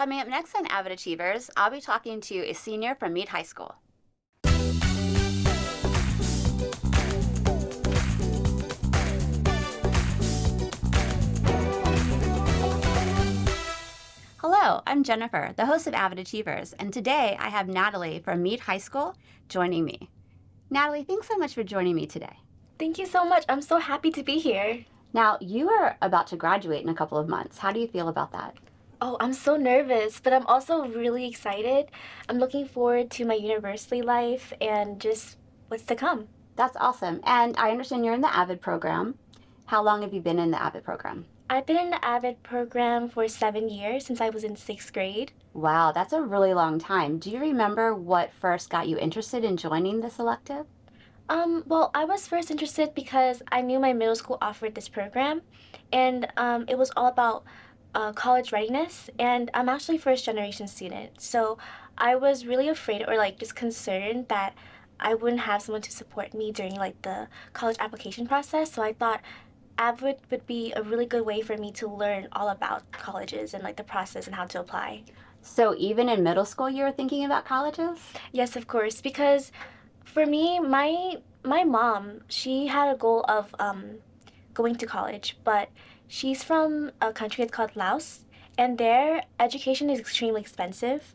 Coming up next on Avid Achievers, I'll be talking to a senior from Meade High School. Hello, I'm Jennifer, the host of Avid Achievers, and today I have Natalie from Meade High School joining me. Natalie, thanks so much for joining me today. Thank you so much. I'm so happy to be here. Now, you are about to graduate in a couple of months. How do you feel about that? Oh, I'm so nervous, but I'm also really excited. I'm looking forward to my university life and just what's to come. That's awesome. And I understand you're in the AVID program. How long have you been in the AVID program? I've been in the AVID program for 7 years since I was in 6th grade. Wow, that's a really long time. Do you remember what first got you interested in joining this elective? Well, I was first interested because I knew my middle school offered this program, and it was all about college readiness, and I'm actually first generation student. So I was really afraid or like just concerned that I wouldn't have someone to support me during like the college application process. So I thought AVID would be a really good way for me to learn all about colleges and like the process and how to apply. So even in middle school, you were thinking about colleges? Yes, of course, because for me, my mom, she had a goal of going to college, but she's from a country that's called Laos, and their education is extremely expensive.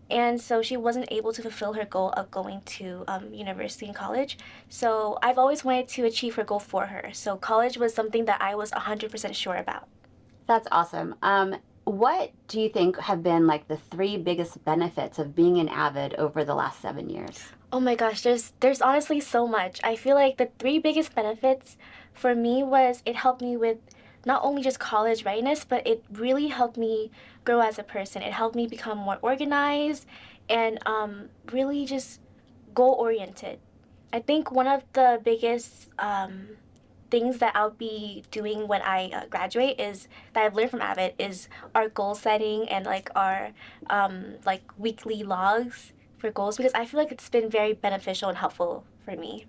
And so she wasn't able to fulfill her goal of going to university and college. So I've always wanted to achieve her goal for her. So college was something that I was 100% sure about. That's awesome. What do you think have been like the 3 biggest benefits of being an AVID over the last 7 years? Oh my gosh, there's honestly so much. I feel like the 3 biggest benefits for me was it helped me with not only just college readiness, but it really helped me grow as a person. It helped me become more organized and really just goal-oriented. I think one of the biggest things that I'll be doing when I graduate is that I've learned from AVID is our goal setting and like our like weekly logs for goals, because I feel like it's been very beneficial and helpful for me.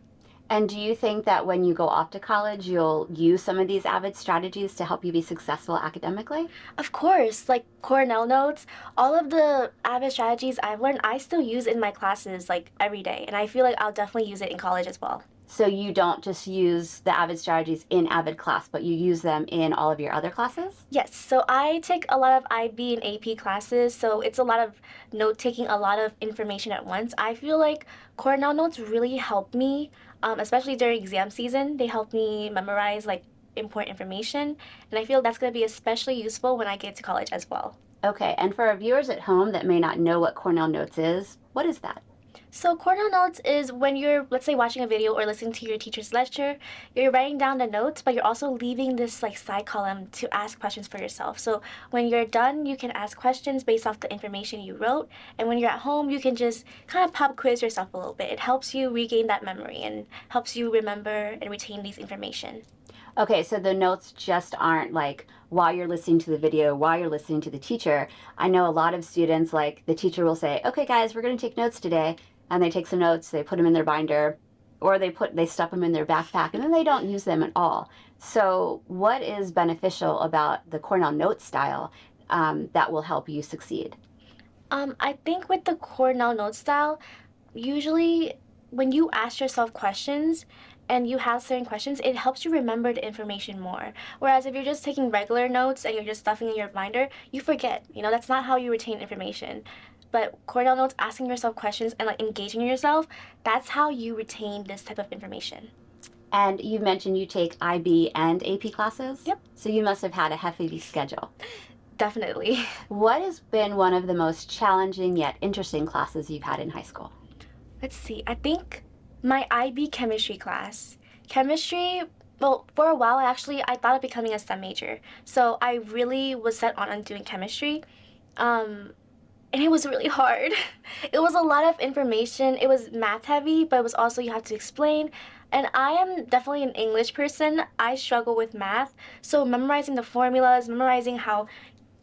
And do you think that when you go off to college, you'll use some of these AVID strategies to help you be successful academically? Of course, like Cornell notes, all of the AVID strategies I've learned, I still use in my classes like every day, and I feel like I'll definitely use it in college as well. So you don't just use the AVID strategies in AVID class, but you use them in all of your other classes? Yes, so I take a lot of IB and AP classes, so it's a lot of note-taking, a lot of information at once. I feel like Cornell notes really help me, especially during exam season. They help me memorize like important information, and I feel that's going to be especially useful when I get to college as well. Okay, and for our viewers at home that may not know what Cornell Notes is, what is that? So Cornell notes is when you're, let's say, watching a video or listening to your teacher's lecture, you're writing down the notes, but you're also leaving this like side column to ask questions for yourself. So when you're done, you can ask questions based off the information you wrote, and when you're at home, you can just kind of pop quiz yourself a little bit. It helps you regain that memory and helps you remember and retain these information. Okay, so the notes just aren't like while you're listening to the video, while you're listening to the teacher. I know a lot of students, like the teacher will say, okay guys, we're going to take notes today. And they take some notes, they put them in their binder, or they stuff them in their backpack, and then they don't use them at all. So what is beneficial about the Cornell note style that will help you succeed? I think with the Cornell note style, usually when you ask yourself questions and you have certain questions, it helps you remember the information more. Whereas if you're just taking regular notes and you're just stuffing in your binder, you forget. You know, that's not how you retain information. But Cornell notes, asking yourself questions and like engaging yourself, that's how you retain this type of information. And you mentioned you take IB and AP classes? Yep. So you must have had a hefty schedule. Definitely. What has been one of the most challenging yet interesting classes you've had in high school? Let's see, I think my IB chemistry class. Chemistry, well, for a while I thought of becoming a STEM major. So I really was set on doing chemistry. And it was really hard. It was a lot of information. It was math heavy, but it was also you have to explain. And I am definitely an English person. I struggle with math. So memorizing the formulas, memorizing how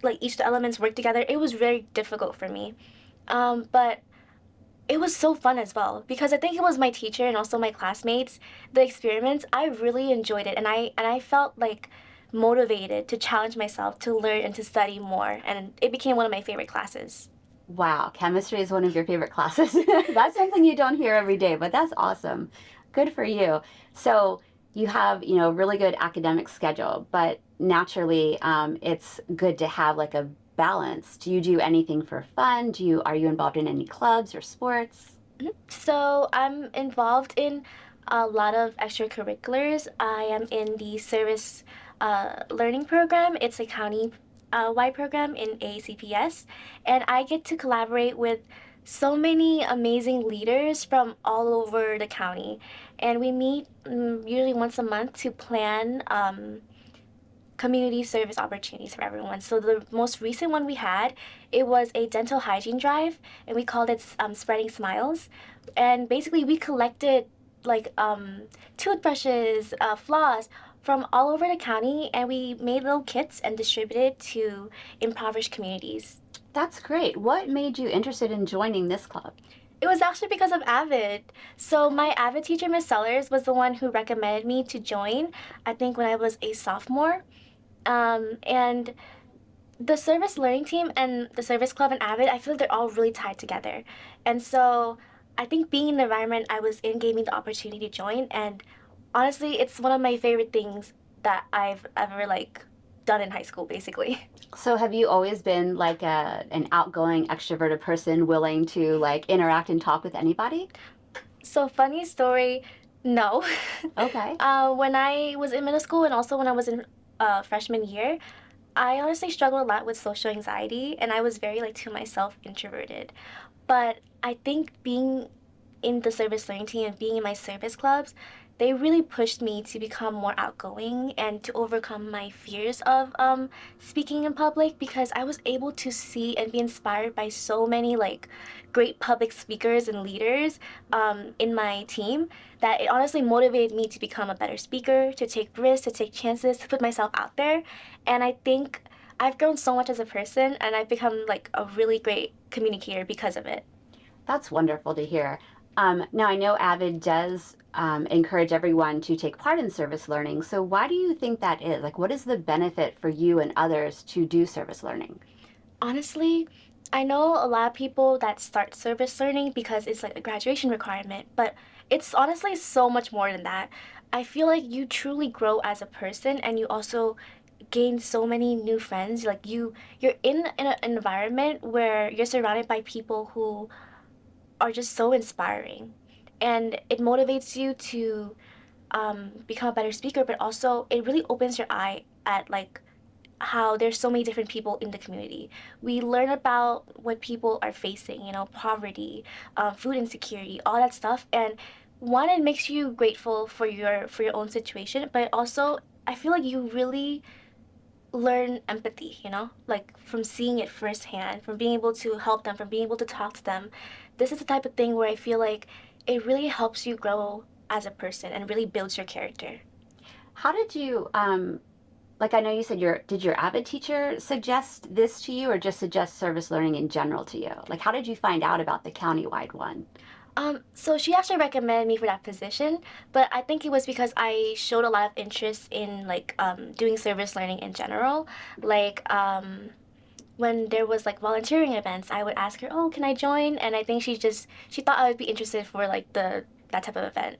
like each of the elements work together, it was very difficult for me. But it was so fun as well because I think it was my teacher and also my classmates, the experiments, I really enjoyed it. And I felt like motivated to challenge myself to learn and to study more, and it became one of my favorite classes. Wow, chemistry is one of your favorite classes. That's something you don't hear every day, but that's awesome. Good for you. So you have, a really good academic schedule, but naturally, it's good to have like a balance. Do you do anything for fun? Are you involved in any clubs or sports? So I'm involved in a lot of extracurriculars. I am in the service learning program. It's a county wide program in ACPS, and I get to collaborate with so many amazing leaders from all over the county. And we meet usually once a month to plan community service opportunities for everyone. So the most recent one we had, it was a dental hygiene drive, and we called it Spreading Smiles. And basically, we collected like toothbrushes, floss from all over the county, and we made little kits and distributed to impoverished communities. That's great. What made you interested in joining this club? It was actually because of AVID. So my AVID teacher, Miss Sellers, was the one who recommended me to join, I think when I was a sophomore. And the service learning team and the service club and AVID, I feel like they're all really tied together. And so I think being in the environment I was in gave me the opportunity to join. And honestly, it's one of my favorite things that I've ever like done in high school, basically. So have you always been like an outgoing, extroverted person willing to like interact and talk with anybody? So funny story, no. Okay. When I was in middle school and also when I was in freshman year, I honestly struggled a lot with social anxiety, and I was very like to myself introverted. But I think being in the service learning team and being in my service clubs, they really pushed me to become more outgoing and to overcome my fears of speaking in public, because I was able to see and be inspired by so many like great public speakers and leaders in my team that it honestly motivated me to become a better speaker, to take risks, to take chances, to put myself out there. And I think I've grown so much as a person, and I've become like a really great communicator because of it. That's wonderful to hear. Now, I know AVID does encourage everyone to take part in service learning. So why do you think that is? Like, what is the benefit for you and others to do service learning? Honestly, I know a lot of people that start service learning because it's like a graduation requirement, but it's honestly so much more than that. I feel like you truly grow as a person, and you also gain so many new friends. Like you're in an environment where you're surrounded by people who are just so inspiring, and it motivates you to become a better speaker, but also it really opens your eye at like how there's so many different people in the community. We learn about what people are facing, poverty, food insecurity, all that stuff. And one, it makes you grateful for your own situation, but also I feel like you really learn empathy, like from seeing it firsthand, from being able to help them, from being able to talk to them. This is the type of thing where I feel like it really helps you grow as a person and really builds your character. How did you, like I know you said did your AVID teacher suggest this to you or just suggest service learning in general to you? Like, how did you find out about the countywide one? So she actually recommended me for that position, but I think it was because I showed a lot of interest in like doing service learning in general. Like when there was like volunteering events, I would ask her, "Oh, can I join?" And I think she thought I would be interested for like that type of event.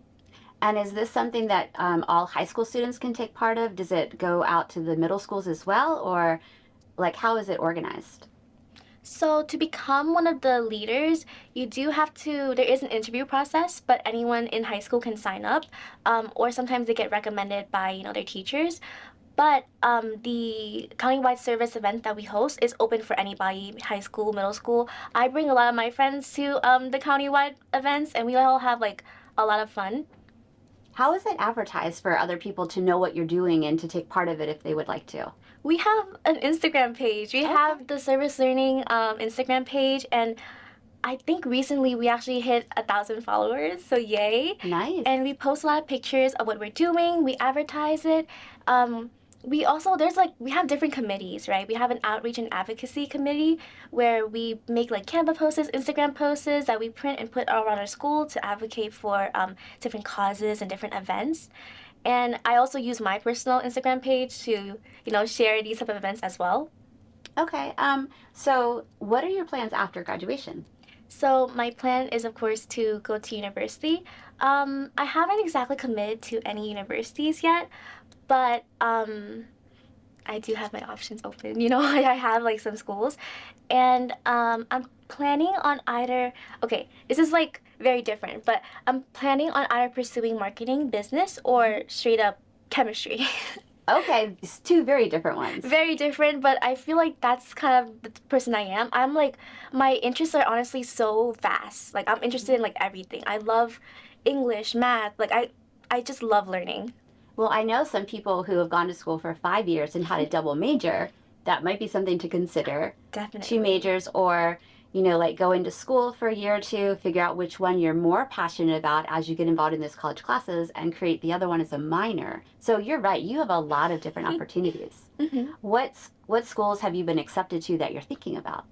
And is this something that all high school students can take part of? Does it go out to the middle schools as well? Or like, how is it organized? So to become one of the leaders, you do have to, there is an interview process, but anyone in high school can sign up, or sometimes they get recommended by, their teachers. But the countywide service event that we host is open for anybody, high school, middle school. I bring a lot of my friends to the countywide events, and we all have like a lot of fun. How is it advertised for other people to know what you're doing and to take part of it if they would like to? We have an Instagram page. We Okay. have the service learning Instagram page, and I think recently we actually hit 1,000 followers, so yay. Nice. And we post a lot of pictures of what we're doing. We advertise it. We also, we have different committees, right? We have an outreach and advocacy committee where we make like Canva posts, Instagram posts that we print and put around our school to advocate for different causes and different events. And I also use my personal Instagram page to, share these type of events as well. Okay. So what are your plans after graduation? So my plan is, of course, to go to university. I haven't exactly committed to any universities yet, but I do have my options open. I have like some schools, and I'm planning on either. Okay, this is like very different, but I'm planning on either pursuing marketing, business, or straight up chemistry. Okay, it's two very different ones. Very different, but I feel like that's kind of the person I am. I'm like, my interests are honestly so vast. Like, I'm interested in like everything. I love English, math. Like, I just love learning. Well, I know some people who have gone to school for 5 years and had a double major. That might be something to consider. Definitely. 2 majors, or like go into school for a year or two, figure out which one you're more passionate about as you get involved in those college classes, and create the other one as a minor. So you're right, you have a lot of different opportunities. Mm-hmm. What schools have you been accepted to that you're thinking about?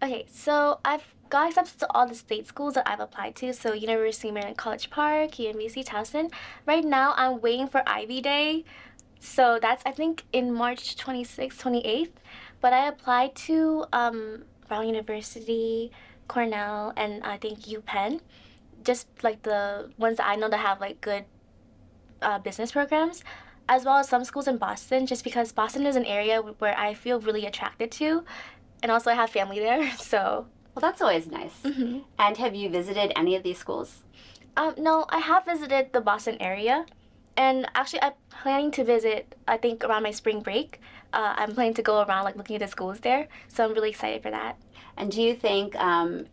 Okay, so I've got accepted to all the state schools that I've applied to. So University of Maryland College Park, UMBC Towson. Right now, I'm waiting for Ivy Day. So that's, I think, in March 26th, 28th. But I applied to Brown University, Cornell, and I think UPenn. Just like the ones that I know that have like good business programs, as well as some schools in Boston, just because Boston is an area where I feel really attracted to. And also I have family there, so. Well, that's always nice. Mm-hmm. And have you visited any of these schools? No, I have visited the Boston area. And actually, I'm planning to visit, I think, around my spring break. I'm planning to go around, like, looking at the schools there. So I'm really excited for that. And do you think,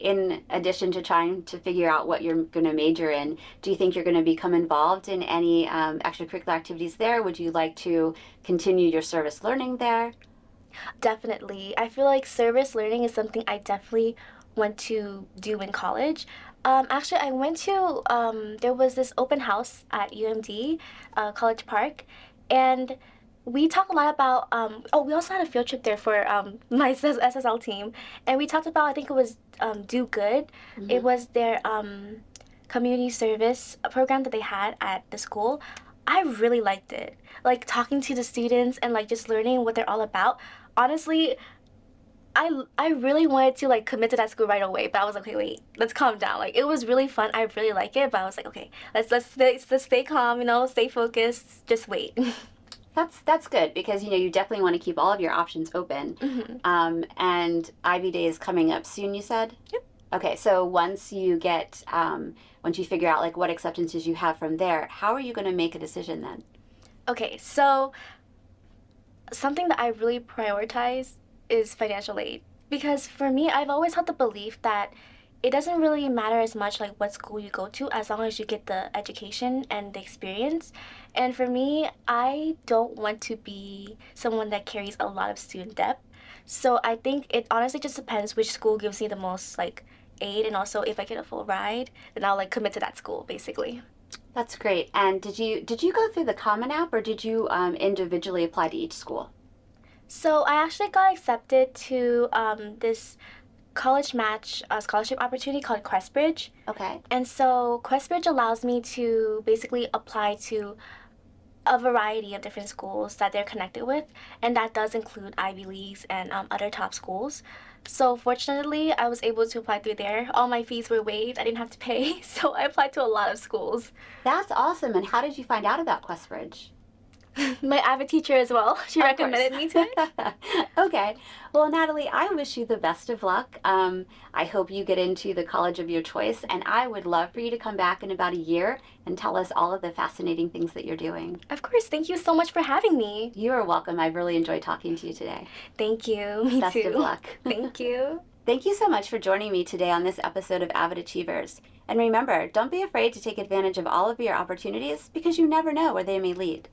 in addition to trying to figure out what you're going to major in, do you think you're going to become involved in any extracurricular activities there? Would you like to continue your service learning there? Definitely. I feel like service learning is something I definitely want to do in college. Actually, I went to, there was this open house at UMD, College Park, and we talked a lot about, we also had a field trip there for my SSL team, and we talked about, I think it was Do Good. Mm-hmm. It was their community service program that they had at the school. I really liked it. Like, talking to the students and like just learning what they're all about. Honestly, I really wanted to like commit to that school right away, but I was like, okay, wait, let's calm down. Like, it was really fun. I really like it, but I was like, okay, let's stay calm, stay focused. Just wait. That's good, because you definitely want to keep all of your options open. Mm-hmm. And Ivy Day is coming up soon, you said? Yep. Okay, so once you figure out like what acceptances you have from there, how are you going to make a decision then? Okay, so something that I really prioritize is financial aid, because for me, I've always had the belief that it doesn't really matter as much like what school you go to, as long as you get the education and the experience. And for me, I don't want to be someone that carries a lot of student debt. So I think it honestly just depends which school gives me the most like aid, and also if I get a full ride, then I'll like commit to that school basically. That's great. And did you go through the Common App, or did you individually apply to each school? So I actually got accepted to this college match scholarship opportunity called QuestBridge. Okay. And so QuestBridge allows me to basically apply to a variety of different schools that they're connected with, and that does include Ivy Leagues and other top schools. So fortunately, I was able to apply through there. All my fees were waived. I didn't have to pay, so I applied to a lot of schools. That's awesome. And how did you find out about QuestBridge? My AVID teacher as well. She recommended me to it. Okay. Well, Natalie, I wish you the best of luck. I hope you get into the college of your choice, and I would love for you to come back in about a year and tell us all of the fascinating things that you're doing. Of course. Thank you so much for having me. You are welcome. I've really enjoyed talking to you today. Thank you. Me Best too. of luck. Thank you. Thank you so much for joining me today on this episode of Avid Achievers. And remember, don't be afraid to take advantage of all of your opportunities, because you never know where they may lead.